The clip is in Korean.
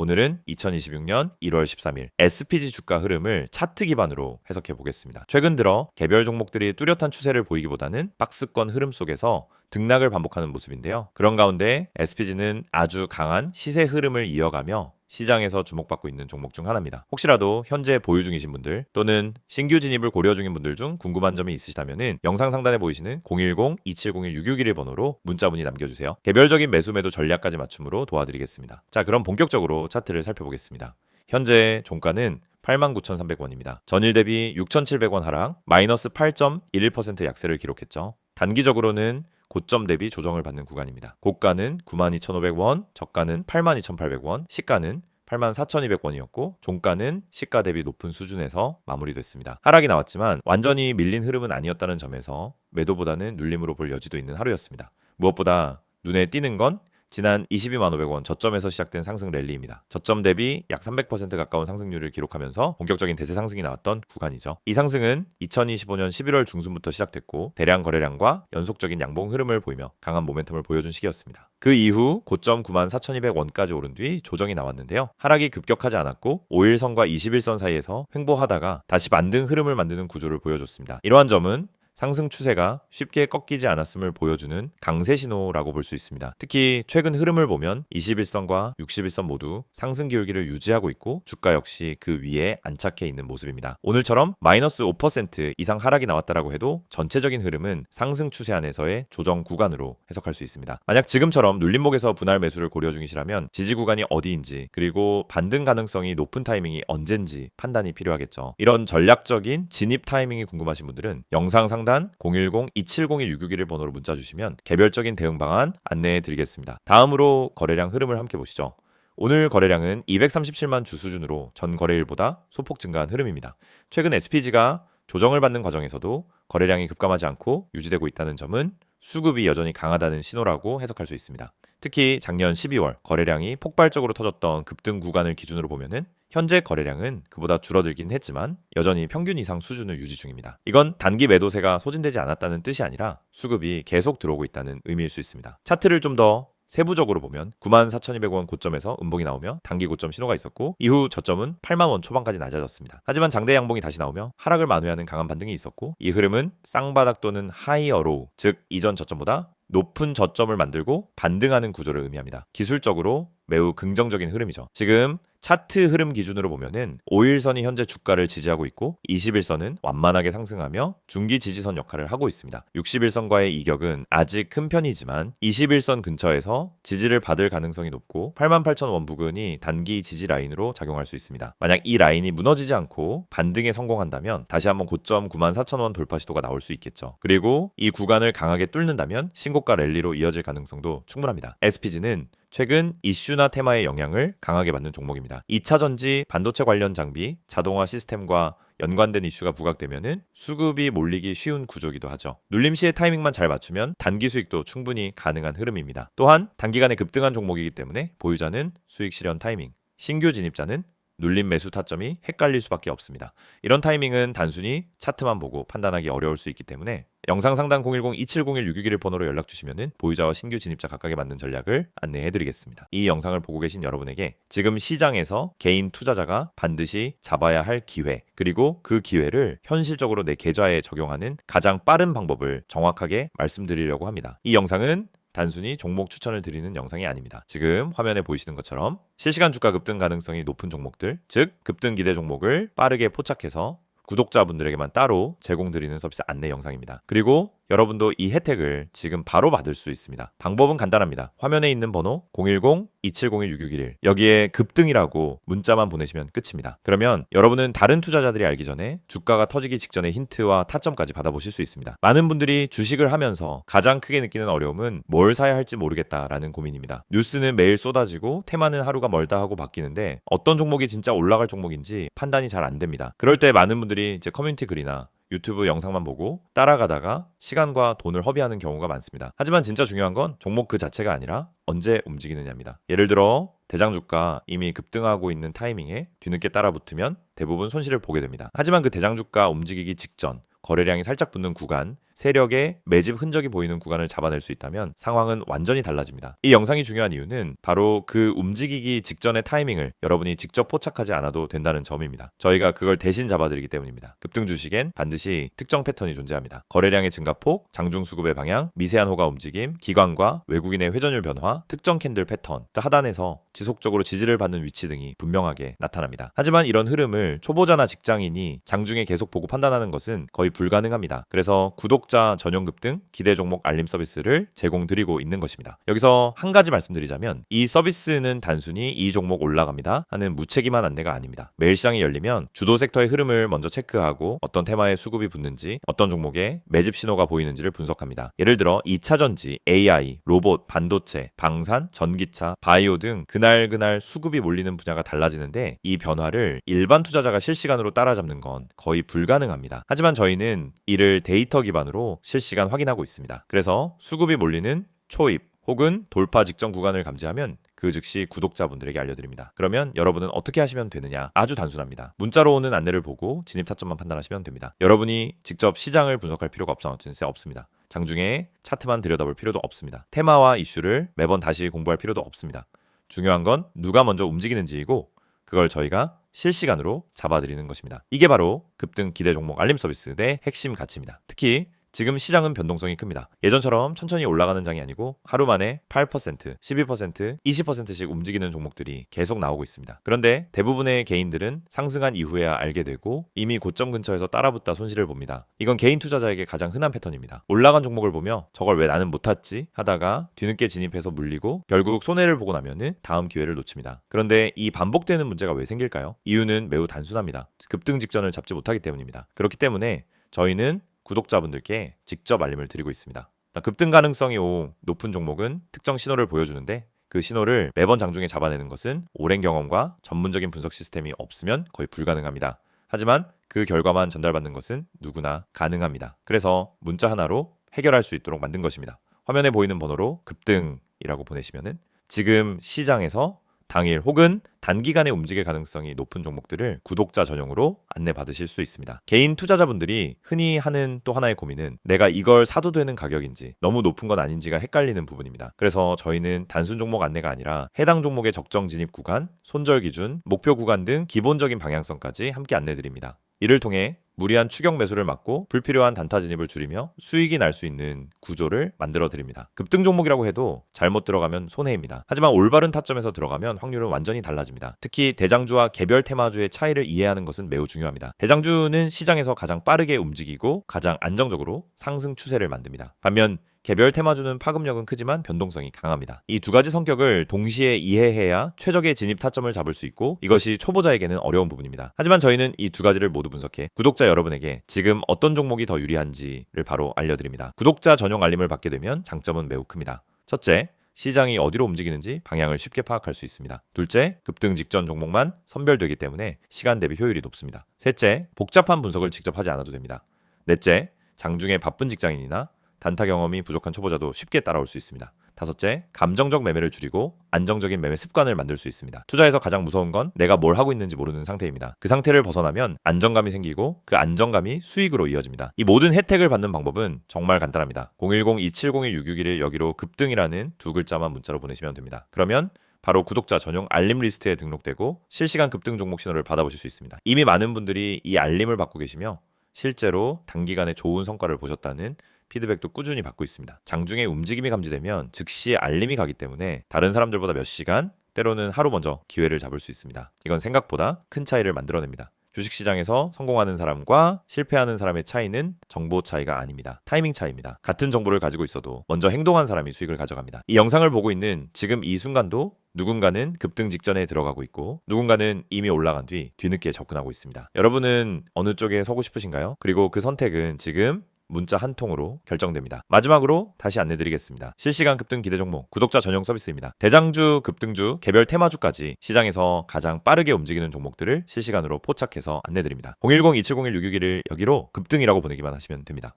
오늘은 2026년 1월 13일 SPG 주가 흐름을 차트 기반으로 해석해 보겠습니다. 최근 들어 개별 종목들이 뚜렷한 추세를 보이기보다는 박스권 흐름 속에서 등락을 반복하는 모습인데요. 그런 가운데 SPG는 아주 강한 시세 흐름을 이어가며 시장에서 주목받고 있는 종목 중 하나입니다. 혹시라도 현재 보유 중이신 분들 또는 신규 진입을 고려 중인 분들 중 궁금한 점이 있으시다면 영상 상단에 보이시는 010-2701-6611 번호로 문자 문의 남겨주세요. 개별적인 매수 매도 전략까지 맞춤으로 도와드리겠습니다. 자, 그럼 본격적으로 차트를 살펴보겠습니다. 현재 종가는 89,300원입니다. 전일 대비 6,700원 하락, 마이너스 8.11% 약세를 기록했죠. 단기적으로는 고점 대비 조정을 받는 구간입니다. 고가는 92,500원, 저가는 82,800원, 시가는 84,200원이었고 종가는 시가 대비 높은 수준에서 마무리됐습니다. 하락이 나왔지만 완전히 밀린 흐름은 아니었다는 점에서 매도보다는 눌림으로 볼 여지도 있는 하루였습니다. 무엇보다 눈에 띄는 건 지난 22만 500원 저점에서 시작된 상승 랠리입니다. 저점 대비 약 300% 가까운 상승률을 기록하면서 본격적인 대세 상승이 나왔던 구간이죠. 이 상승은 2025년 11월 중순부터 시작됐고 대량 거래량과 연속적인 양봉 흐름을 보이며 강한 모멘텀을 보여준 시기였습니다. 그 이후 고점 94,200원까지 오른 뒤 조정이 나왔는데요. 하락이 급격하지 않았고 5일선과 21선 사이에서 횡보하다가 다시 반등 흐름을 만드는 구조를 보여줬습니다. 이러한 점은 상승 추세가 쉽게 꺾이지 않았음을 보여주는 강세 신호라고 볼 수 있습니다. 특히 최근 흐름을 보면 21선과 61선 모두 상승 기울기를 유지하고 있고 주가 역시 그 위에 안착해 있는 모습입니다. 오늘처럼 마이너스 5% 이상 하락이 나왔다라고 해도 전체적인 흐름은 상승 추세 안에서의 조정 구간으로 해석할 수 있습니다. 만약 지금처럼 눌림목에서 분할 매수를 고려 중이시라면 지지 구간이 어디인지 그리고 반등 가능성이 높은 타이밍이 언젠지 판단이 필요하겠죠. 이런 전략적인 진입 타이밍이 궁금하신 분들은 영상 상단 010-2701-661 번호로 문자 주시면 개별적인 대응 방안 안내해 드리겠습니다. 다음으로 거래량 흐름을 함께 보시죠. 오늘 거래량은 237만 주 수준으로 전 거래일보다 소폭 증가한 흐름입니다. 최근 SPG가 조정을 받는 과정에서도 거래량이 급감하지 않고 유지되고 있다는 점은 수급이 여전히 강하다는 신호라고 해석할 수 있습니다. 특히 작년 12월 거래량이 폭발적으로 터졌던 급등 구간을 기준으로 보면은 현재 거래량은 그보다 줄어들긴 했지만 여전히 평균 이상 수준을 유지 중입니다. 이건 단기 매도세가 소진되지 않았다는 뜻이 아니라 수급이 계속 들어오고 있다는 의미일 수 있습니다. 차트를 좀 더 세부적으로 보면 94,200원 고점에서 음봉이 나오며 단기 고점 신호가 있었고 이후 저점은 8만 원 초반까지 낮아졌습니다. 하지만 장대 양봉이 다시 나오며 하락을 만회하는 강한 반등이 있었고 이 흐름은 쌍바닥 또는 하이어로우, 즉 이전 저점보다 높은 저점을 만들고 반등하는 구조를 의미합니다. 기술적으로 매우 긍정적인 흐름이죠. 지금 차트 흐름 기준으로 보면은 5일선이 현재 주가를 지지하고 있고 21선은 완만하게 상승하며 중기 지지선 역할을 하고 있습니다. 61선과의 이격은 아직 큰 편이지만 21선 근처에서 지지를 받을 가능성이 높고 88,000원 부근이 단기 지지 라인으로 작용할 수 있습니다. 만약 이 라인이 무너지지 않고 반등에 성공한다면 다시 한번 고점 94,000원 돌파 시도가 나올 수 있겠죠. 그리고 이 구간을 강하게 뚫는다면 신고가 랠리로 이어질 가능성도 충분합니다. SPG는 최근 이슈나 테마의 영향을 강하게 받는 종목입니다. 2차 전지, 반도체 관련 장비, 자동화 시스템과 연관된 이슈가 부각되면은 수급이 몰리기 쉬운 구조이기도 하죠. 눌림 시의 타이밍만 잘 맞추면 단기 수익도 충분히 가능한 흐름입니다. 또한 단기간에 급등한 종목이기 때문에 보유자는 수익 실현 타이밍, 신규 진입자는 눌림 매수 타점이 헷갈릴 수밖에 없습니다. 이런 타이밍은 단순히 차트만 보고 판단하기 어려울 수 있기 때문에 영상 상단 010-2701-661 번호로 연락 주시면 보유자와 신규 진입자 각각에 맞는 전략을 안내해 드리겠습니다. 이 영상을 보고 계신 여러분에게 지금 시장에서 개인 투자자가 반드시 잡아야 할 기회 그리고 그 기회를 현실적으로 내 계좌에 적용하는 가장 빠른 방법을 정확하게 말씀드리려고 합니다. 이 영상은 단순히 종목 추천을 드리는 영상이 아닙니다. 지금 화면에 보이시는 것처럼 실시간 주가 급등 가능성이 높은 종목들, 즉 급등 기대 종목을 빠르게 포착해서 구독자분들에게만 따로 제공드리는 서비스 안내 영상입니다. 그리고 여러분도 이 혜택을 지금 바로 받을 수 있습니다. 방법은 간단합니다. 화면에 있는 번호 010-2701-6611 여기에 급등이라고 문자만 보내시면 끝입니다. 그러면 여러분은 다른 투자자들이 알기 전에 주가가 터지기 직전의 힌트와 타점까지 받아보실 수 있습니다. 많은 분들이 주식을 하면서 가장 크게 느끼는 어려움은 뭘 사야 할지 모르겠다라는 고민입니다. 뉴스는 매일 쏟아지고 테마는 하루가 멀다 하고 바뀌는데 어떤 종목이 진짜 올라갈 종목인지 판단이 잘 안 됩니다. 그럴 때 많은 분들이 이제 커뮤니티 글이나 유튜브 영상만 보고 따라가다가 시간과 돈을 허비하는 경우가 많습니다. 하지만 진짜 중요한 건 종목 그 자체가 아니라 언제 움직이느냐입니다. 예를 들어 대장주가 이미 급등하고 있는 타이밍에 뒤늦게 따라 붙으면 대부분 손실을 보게 됩니다. 하지만 그 대장주가 움직이기 직전 거래량이 살짝 붙는 구간 세력의 매집 흔적이 보이는 구간을 잡아낼 수 있다면 상황은 완전히 달라집니다. 이 영상이 중요한 이유는 바로 그 움직이기 직전의 타이밍을 여러분이 직접 포착하지 않아도 된다는 점입니다. 저희가 그걸 대신 잡아드리기 때문입니다. 급등 주식엔 반드시 특정 패턴이 존재합니다. 거래량의 증가폭, 장중 수급의 방향, 미세한 호가 움직임, 기관과 외국인의 회전율 변화, 특정 캔들 패턴, 하단에서 지속적으로 지지를 받는 위치 등이 분명하게 나타납니다. 하지만 이런 흐름을 초보자나 직장인이 장중에 계속 보고 판단하는 것은 거의 불가능합니다. 그래서 구독자 전용 급등 기대 종목 알림 서비스를 제공드리고 있는 것입니다. 여기서 한 가지 말씀드리자면 이 서비스는 단순히 이 종목 올라갑니다 하는 무책임한 안내가 아닙니다. 매일 시장이 열리면 주도 섹터의 흐름을 먼저 체크하고 어떤 테마에 수급이 붙는지, 어떤 종목에 매집 신호가 보이는지를 분석합니다. 예를 들어 2차전지, AI, 로봇, 반도체, 방산, 전기차, 바이오 등 그날 수급이 몰리는 분야가 달라지는데 이 변화를 일반 투자자가 실시간으로 따라잡는 건 거의 불가능합니다. 하지만 저희는 이를 데이터 기반으로 실시간 확인하고 있습니다. 그래서 수급이 몰리는 초입 혹은 돌파 직전 구간을 감지하면 그 즉시 구독자분들에게 알려드립니다. 그러면 여러분은 어떻게 하시면 되느냐? 아주 단순합니다. 문자로 오는 안내를 보고 진입 타점만 판단하시면 됩니다. 여러분이 직접 시장을 분석할 필요가 없습니다. 장중에 차트만 들여다볼 필요도 없습니다. 테마와 이슈를 매번 다시 공부할 필요도 없습니다. 중요한 건 누가 먼저 움직이는지이고 그걸 저희가 실시간으로 잡아드리는 것입니다. 이게 바로 급등 기대 종목 알림 서비스의 핵심 가치입니다. 특히 지금 시장은 변동성이 큽니다. 예전처럼 천천히 올라가는 장이 아니고 하루 만에 8%, 12%, 20%씩 움직이는 종목들이 계속 나오고 있습니다. 그런데 대부분의 개인들은 상승한 이후에야 알게 되고 이미 고점 근처에서 따라붙다 손실을 봅니다. 이건 개인 투자자에게 가장 흔한 패턴입니다. 올라간 종목을 보며 저걸 왜 나는 못 탔지 하다가 뒤늦게 진입해서 물리고 결국 손해를 보고 나면은 다음 기회를 놓칩니다. 그런데 이 반복되는 문제가 왜 생길까요? 이유는 매우 단순합니다. 급등 직전을 잡지 못하기 때문입니다. 그렇기 때문에 저희는 구독자분들께 직접 알림을 드리고 있습니다. 급등 가능성이 높은 종목은 특정 신호를 보여주는데 그 신호를 매번 장중에 잡아내는 것은 오랜 경험과 전문적인 분석 시스템이 없으면 거의 불가능합니다. 하지만 그 결과만 전달받는 것은 누구나 가능합니다. 그래서 문자 하나로 해결할 수 있도록 만든 것입니다. 화면에 보이는 번호로 급등이라고 보내시면은 지금 시장에서 당일 혹은 단기간에 움직일 가능성이 높은 종목들을 구독자 전용으로 안내받으실 수 있습니다. 개인 투자자분들이 흔히 하는 또 하나의 고민은 내가 이걸 사도 되는 가격인지 너무 높은 건 아닌지가 헷갈리는 부분입니다. 그래서 저희는 단순 종목 안내가 아니라 해당 종목의 적정 진입 구간, 손절 기준, 목표 구간 등 기본적인 방향성까지 함께 안내드립니다. 이를 통해 무리한 추격 매수를 막고 불필요한 단타 진입을 줄이며 수익이 날 수 있는 구조를 만들어 드립니다. 급등 종목이라고 해도 잘못 들어가면 손해입니다. 하지만 올바른 타점에서 들어가면 확률은 완전히 달라집니다. 특히 대장주와 개별 테마주의 차이를 이해하는 것은 매우 중요합니다. 대장주는 시장에서 가장 빠르게 움직이고 가장 안정적으로 상승 추세를 만듭니다. 반면 개별 테마주는 파급력은 크지만 변동성이 강합니다. 이 두 가지 성격을 동시에 이해해야 최적의 진입 타점을 잡을 수 있고 이것이 초보자에게는 어려운 부분입니다. 하지만 저희는 이 두 가지를 모두 분석해 구독자 여러분에게 지금 어떤 종목이 더 유리한지를 바로 알려드립니다. 구독자 전용 알림을 받게 되면 장점은 매우 큽니다. 첫째, 시장이 어디로 움직이는지 방향을 쉽게 파악할 수 있습니다. 둘째, 급등 직전 종목만 선별되기 때문에 시간 대비 효율이 높습니다. 셋째, 복잡한 분석을 직접 하지 않아도 됩니다. 넷째, 장중에 바쁜 직장인이나 단타 경험이 부족한 초보자도 쉽게 따라올 수 있습니다. 다섯째, 감정적 매매를 줄이고 안정적인 매매 습관을 만들 수 있습니다. 투자에서 가장 무서운 건 내가 뭘 하고 있는지 모르는 상태입니다. 그 상태를 벗어나면 안정감이 생기고 그 안정감이 수익으로 이어집니다. 이 모든 혜택을 받는 방법은 정말 간단합니다. 010-2701-661 여기로 급등이라는 두 글자만 문자로 보내시면 됩니다. 그러면 바로 구독자 전용 알림 리스트에 등록되고 실시간 급등 종목 신호를 받아보실 수 있습니다. 이미 많은 분들이 이 알림을 받고 계시며 실제로 단기간에 좋은 성과를 보셨다는 피드백도 꾸준히 받고 있습니다. 장중에 움직임이 감지되면 즉시 알림이 가기 때문에 다른 사람들보다 몇 시간, 때로는 하루 먼저 기회를 잡을 수 있습니다. 이건 생각보다 큰 차이를 만들어냅니다. 주식시장에서 성공하는 사람과 실패하는 사람의 차이는 정보 차이가 아닙니다. 타이밍 차이입니다. 같은 정보를 가지고 있어도 먼저 행동한 사람이 수익을 가져갑니다. 이 영상을 보고 있는 지금 이 순간도 누군가는 급등 직전에 들어가고 있고 누군가는 이미 올라간 뒤 뒤늦게 접근하고 있습니다. 여러분은 어느 쪽에 서고 싶으신가요? 그리고 그 선택은 지금 문자 한 통으로 결정됩니다. 마지막으로 다시 안내드리겠습니다. 실시간 급등 기대 종목 구독자 전용 서비스입니다. 대장주, 급등주, 개별 테마주까지 시장에서 가장 빠르게 움직이는 종목들을 실시간으로 포착해서 안내드립니다. 010-2701-661 여기로 급등이라고 보내기만 하시면 됩니다.